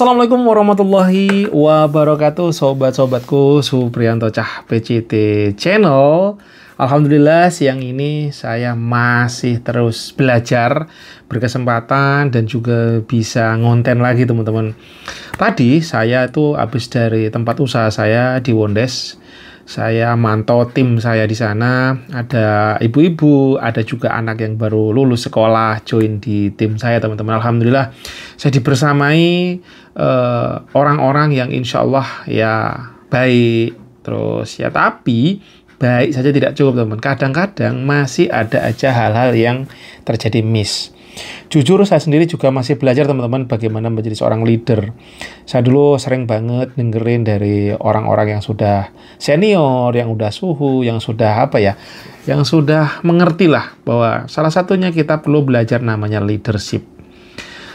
Assalamualaikum warahmatullahi wabarakatuh, sobat-sobatku Supriyanto Cah PCT Channel. Alhamdulillah siang ini saya masih terus belajar, berkesempatan dan juga bisa ngonten lagi teman-teman. Tadi saya itu habis dari tempat usaha saya di Wondes. Saya mantau tim saya di sana, ada ibu-ibu, ada juga anak yang baru lulus sekolah join di tim saya teman-teman. Alhamdulillah saya dibersamai orang-orang yang insya Allah ya baik. Terus ya tapi baik saja tidak cukup teman. Kadang-kadang masih ada aja hal-hal yang terjadi miss. Jujur saya sendiri juga masih belajar teman-teman bagaimana menjadi seorang leader. Saya dulu sering banget dengerin dari orang-orang yang sudah senior, yang udah suhu, yang sudah yang sudah mengerti lah bahwa salah satunya kita perlu belajar namanya leadership.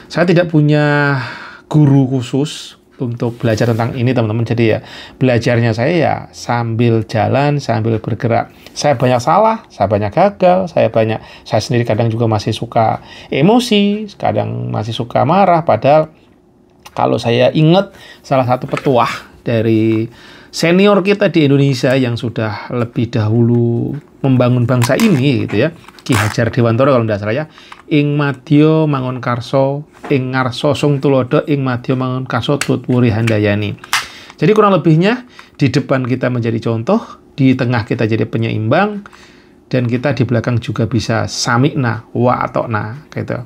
Saya tidak punya guru khusus untuk belajar tentang ini teman-teman. Jadi ya belajarnya saya ya sambil jalan, sambil bergerak. Saya banyak salah, saya banyak gagal, saya sendiri kadang juga masih suka emosi, kadang masih suka marah. Padahal kalau saya ingat salah satu petuah dari senior kita di Indonesia yang sudah lebih dahulu membangun bangsa ini gitu ya, Ki Hajar Dewantara kalau tidak salah ya, ing madya mangun karso, ing ngarso sung tulodo, ing madya mangun karso tutwuri handayani. Jadi kurang lebihnya di depan kita menjadi contoh, di tengah kita jadi penyeimbang, dan kita di belakang juga bisa samikna wa atokna gitu.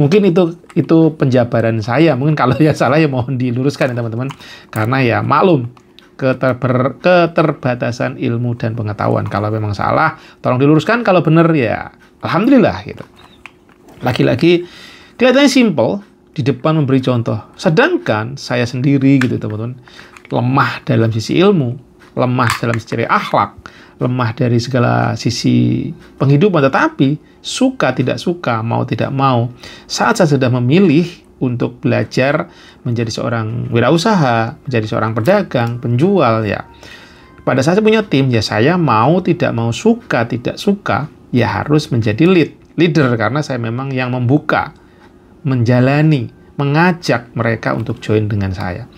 Mungkin itu penjabaran saya. Mungkin kalau ya salah ya mohon diluruskan ya teman-teman. Karena ya maklum keterbatasan ilmu dan pengetahuan. Kalau memang salah, tolong diluruskan. Kalau benar ya alhamdulillah gitu. Lagi-lagi kelihatannya simple di depan memberi contoh. Sedangkan saya sendiri gitu teman-teman, lemah dalam sisi ilmu, lemah dalam sisi akhlak, lemah dari segala sisi penghidupan, tetapi suka tidak suka, mau tidak mau, saat saya sudah memilih untuk belajar menjadi seorang wirausaha, menjadi seorang pedagang, penjual ya. Pada saat saya punya tim, ya saya mau tidak mau, suka tidak suka, ya harus menjadi leader karena saya memang yang membuka, menjalani, mengajak mereka untuk join dengan saya.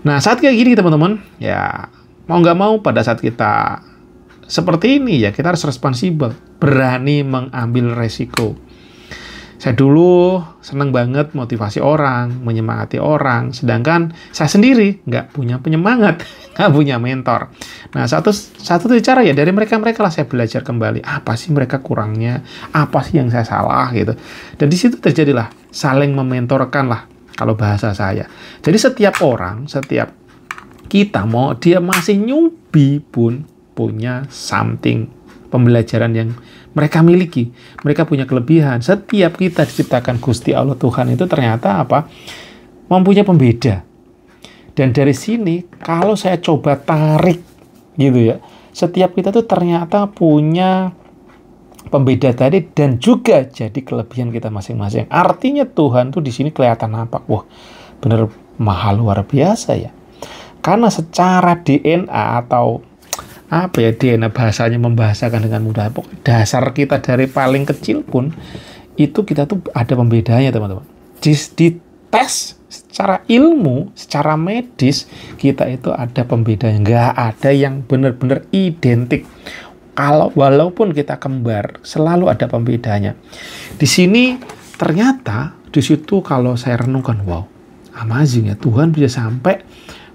Nah, saat kayak gini teman-teman, ya mau nggak mau pada saat kita seperti ini ya kita harus responsibel, berani mengambil resiko. Saya dulu senang banget motivasi orang, menyemangati orang, sedangkan saya sendiri nggak punya penyemangat, nggak punya mentor. Nah, satu cara ya dari mereka lah saya belajar kembali apa sih mereka kurangnya, apa sih yang saya salah gitu. Dan di situ terjadilah saling mementorkan lah kalau bahasa saya. Jadi setiap orang, setiap kita mau dia masih newbie pun punya something, pembelajaran yang mereka miliki. Mereka punya kelebihan. Setiap kita diciptakan Gusti Allah Tuhan itu ternyata mempunyai pembeda. Dan dari sini kalau saya coba tarik gitu ya, setiap kita tuh ternyata punya pembeda tadi dan juga jadi kelebihan kita masing-masing. Artinya Tuhan tuh di sini kelihatan nampak. Wah, bener mahal luar biasa ya. Karena secara DNA atau DNA bahasanya membahasakan dengan mudah. Dasar kita dari paling kecil pun itu kita tuh ada pembedanya teman-teman. Di tes secara ilmu, secara medis kita itu ada pembedanya. Nggak ada yang benar-benar identik. Walaupun kita kembar, selalu ada pembedanya. Di sini ternyata di situ kalau saya renungkan, wow, amazing ya, Tuhan bisa sampai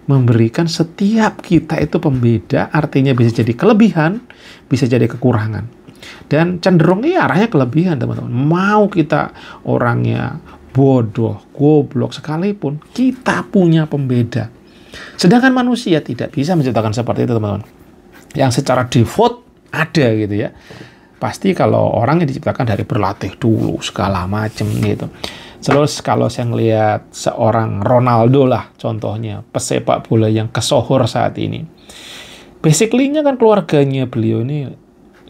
memberikan setiap kita itu pembeda, artinya bisa jadi kelebihan, bisa jadi kekurangan. Dan cenderung arahnya kelebihan teman-teman. Mau kita orangnya bodoh, goblok sekalipun, kita punya pembeda. Sedangkan manusia tidak bisa menciptakan seperti itu teman-teman. Yang secara default ada gitu ya. Pasti kalau orang yang diciptakan dari berlatih dulu segala macam gitu. Terus kalau saya ngelihat seorang Ronaldo lah contohnya, pesepak bola yang kesohor saat ini. Basically-nya kan keluarganya beliau ini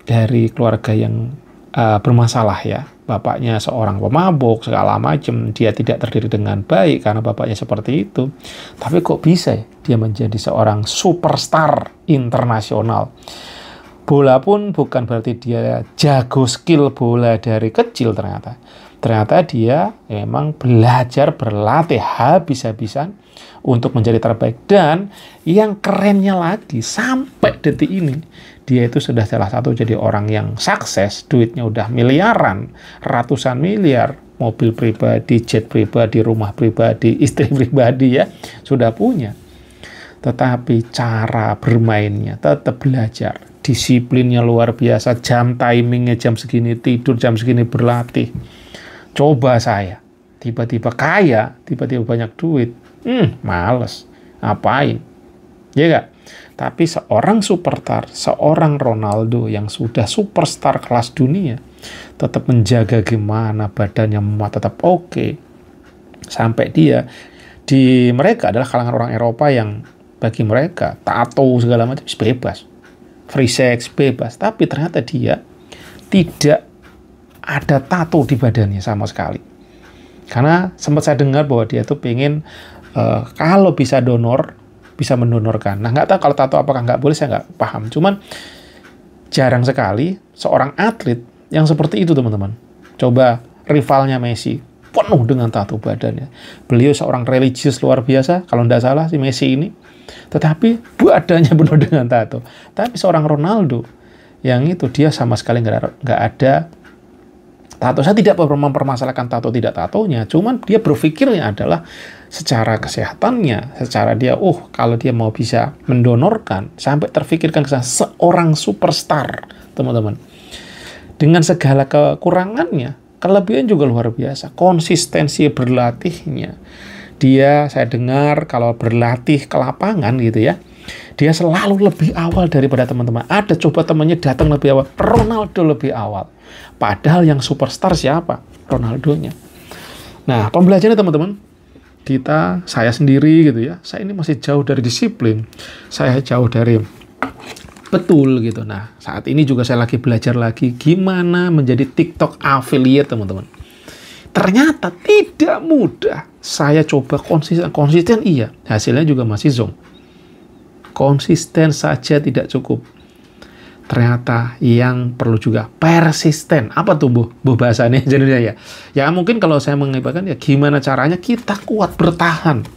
dari keluarga yang bermasalah ya. Bapaknya seorang pemabuk segala macam, dia tidak terdiri dengan baik karena bapaknya seperti itu. Tapi kok bisa ya dia menjadi seorang superstar internasional. Bola pun bukan berarti dia jago skill bola dari kecil ternyata. Ternyata dia memang belajar berlatih habis-habisan untuk menjadi terbaik. Dan yang kerennya lagi, sampai detik ini, dia itu sudah salah satu jadi orang yang sukses, duitnya udah miliaran, ratusan miliar, mobil pribadi, jet pribadi, rumah pribadi, istri pribadi ya, sudah punya. Tetapi cara bermainnya tetap belajar. Disiplinnya luar biasa, jam timingnya jam segini tidur, jam segini berlatih. Coba saya, tiba-tiba kaya, tiba-tiba banyak duit. Males. Ngapain? Ya nggak? Tapi seorang superstar, seorang Ronaldo yang sudah superstar kelas dunia, tetap menjaga gimana badannya tetap oke. Sampai dia, di mereka adalah kalangan orang Eropa yang bagi mereka, tato segala macam bebas. Free sex, bebas. Tapi ternyata dia tidak ada tato di badannya sama sekali. Karena sempat saya dengar bahwa dia tuh pengen kalau bisa donor, bisa mendonorkan. Nah, nggak tahu kalau tato apakah nggak boleh, saya nggak paham. Cuman jarang sekali seorang atlet yang seperti itu, teman-teman. Coba rivalnya Messi, penuh dengan tato badannya. Beliau seorang religius luar biasa, kalau nggak salah si Messi ini. Tetapi badannya penuh dengan tato. Tapi seorang Ronaldo, yang itu dia sama sekali nggak ada tato. Saya tidak mempermasalahkan tato tidak tatonya, cuman dia berpikirnya adalah secara kesehatannya, secara dia, kalau dia mau bisa mendonorkan, sampai terfikirkan ke sana, seorang superstar, teman-teman. Dengan segala kekurangannya, kelebihan juga luar biasa. Konsistensi berlatihnya. Dia, saya dengar kalau berlatih ke lapangan gitu ya, dia selalu lebih awal daripada teman-teman. Ada coba temannya datang lebih awal, Ronaldo lebih awal. Padahal yang superstar siapa? Ronaldonya. Nah, pembelajarannya teman-teman, saya sendiri gitu ya, saya ini masih jauh dari disiplin. Saya jauh dari betul gitu. Nah, saat ini juga saya lagi belajar lagi gimana menjadi TikTok affiliate, teman-teman. Ternyata tidak mudah. Saya coba konsisten iya, hasilnya juga masih zonk. Konsisten saja tidak cukup. Ternyata yang perlu juga persisten. Apa tuh, Bu bahasanya jadinya ya? Ya mungkin kalau saya mengibarkan ya gimana caranya kita kuat bertahan.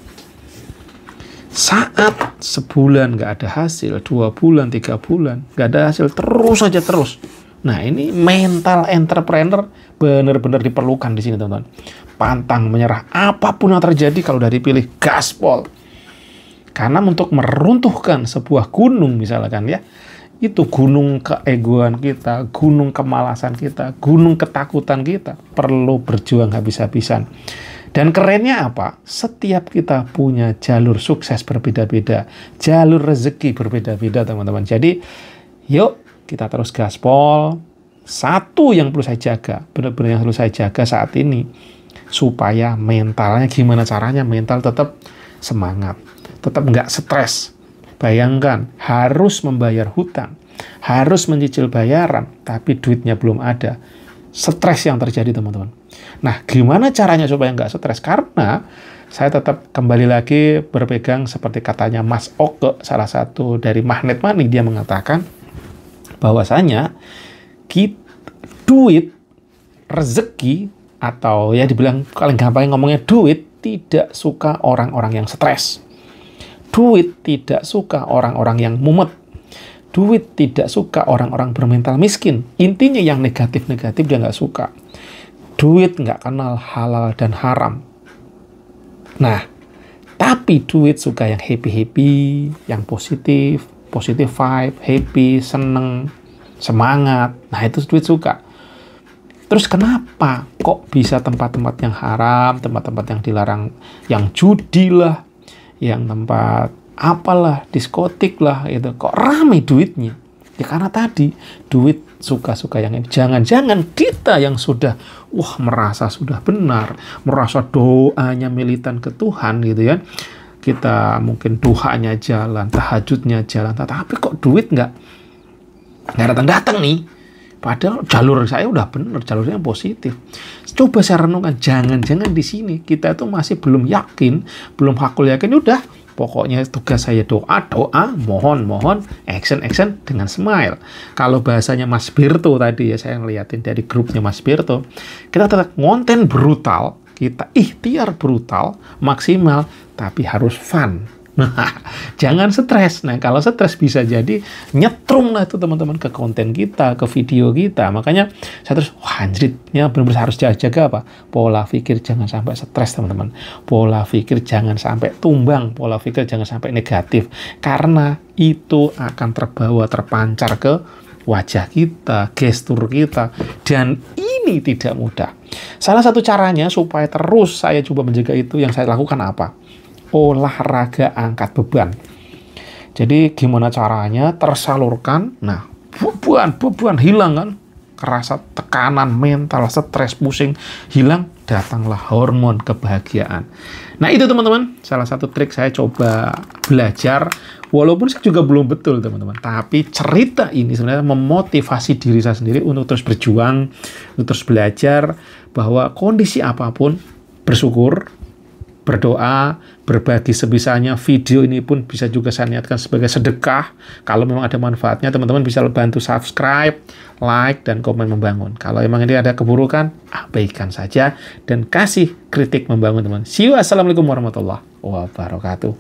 Saat sebulan nggak ada hasil, 2 bulan, 3 bulan, nggak ada hasil, terus. Nah, ini mental entrepreneur benar-benar diperlukan di sini, teman-teman. Pantang menyerah. Apapun yang terjadi kalau udah dipilih, gaspol. Karena untuk meruntuhkan sebuah gunung misalkan ya, itu gunung keegoan kita, gunung kemalasan kita, gunung ketakutan kita, perlu berjuang habis-habisan. Dan kerennya apa? Setiap kita punya jalur sukses berbeda-beda, jalur rezeki berbeda-beda, teman-teman. Jadi, yuk kita terus gaspol. Satu yang perlu saya jaga, benar-benar yang perlu saya jaga saat ini, supaya mentalnya, gimana caranya mental tetap semangat, tetap nggak stres. Bayangkan, harus membayar hutang, harus mencicil bayaran, tapi duitnya belum ada. Stres yang terjadi, teman-teman. Nah, gimana caranya supaya nggak stres? Karena saya tetap kembali lagi berpegang seperti katanya Mas Oke, salah satu dari Magnet Money, dia mengatakan bahwasanya duit, rezeki, atau ya dibilang paling gampang ngomongnya duit, tidak suka orang-orang yang stres. Duit tidak suka orang-orang yang mumet. Duit tidak suka orang-orang bermental miskin. Intinya yang negatif-negatif dia nggak suka. Duit nggak kenal halal dan haram. Nah, tapi duit suka yang happy-happy, yang positif vibe, happy, seneng, semangat. Nah, itu duit suka. Terus kenapa kok bisa tempat-tempat yang haram, tempat-tempat yang dilarang, yang judi lah, yang tempat apalah, diskotik lah, itu kok rame duitnya? Ya karena tadi duit suka-suka yang ini. Jangan-jangan kita yang sudah merasa sudah benar, merasa doanya militan ke Tuhan gitu ya, kita mungkin duhanya jalan, tahajudnya jalan, tapi kok duit nggak datang-datang nih. Padahal jalur saya udah benar, jalurnya positif. Coba saya renungkan, jangan-jangan di sini kita itu masih belum yakin, belum hakul yakin, udah Pokoknya tugas saya doa, mohon, action dengan smile. Kalau bahasanya Mas Birto tadi ya, saya ngeliatin dari grupnya Mas Birto, kita tetap konten brutal, kita ikhtiar brutal, maksimal, tapi harus fun. Jangan stres. Nah, kalau stres bisa jadi nyetrum lah itu teman-teman ke konten kita, ke video kita. Makanya saya terus, wah anjritnya benar-benar harus jaga apa? Pola pikir jangan sampai stres teman-teman. Pola pikir jangan sampai tumbang. Pola pikir jangan sampai negatif. Karena itu akan terbawa, terpancar ke wajah kita, gestur kita. Dan ini tidak mudah. Salah satu caranya supaya terus saya coba menjaga itu, yang saya lakukan apa? Olahraga angkat beban. Jadi gimana caranya tersalurkan? Nah, beban hilang kan? Kerasa tekanan mental, stres, pusing hilang, datanglah hormon kebahagiaan. Nah, itu teman-teman, salah satu trik saya coba belajar. Walaupun saya juga belum betul teman-teman, tapi cerita ini sebenarnya memotivasi diri saya sendiri untuk terus berjuang, untuk terus belajar bahwa kondisi apapun bersyukur, berdoa, berbagi sebisanya. Video ini pun bisa juga saya niatkan sebagai sedekah. Kalau memang ada manfaatnya, teman-teman bisa bantu subscribe, like, dan komen membangun. Kalau memang ini ada keburukan, abaikan saja dan kasih kritik membangun teman. See you, assalamualaikum warahmatullahi wabarakatuh.